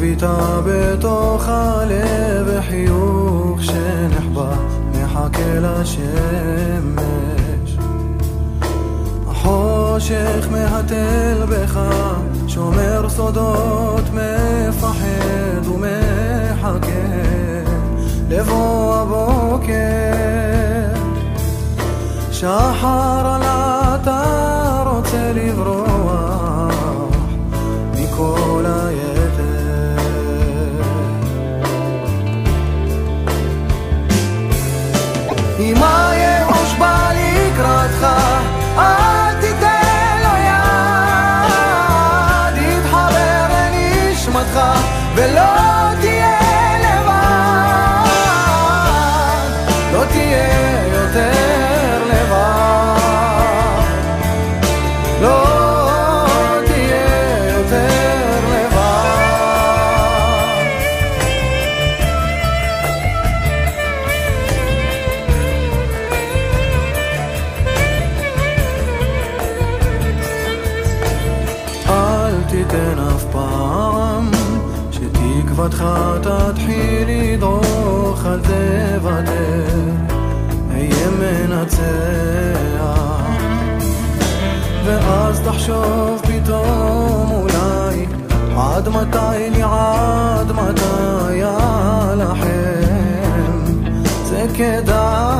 שביטה בתוך הלב וחיוך שנחבא מחכה לשמש. החושך מהתל בך, שומר סודות, מפחד ומחכה לבוא הבוקר. שחר עלה אתה רוצה לברוח מכל היתר. אם הייאוש בא לקראתך, אל תיתן לו יד, יתחבר לנשמתך ולא תהיה לבד, לא תהיה יותר לבד, לא תהיה יותר לבד. אל תיתן אף פעם שתקוותך תתחיל לדרוך, אל תוותר, היה מנצח. ואז תחשוב פתאום אולי, עד מתי לי, עד מתי עליכם, זה כדאי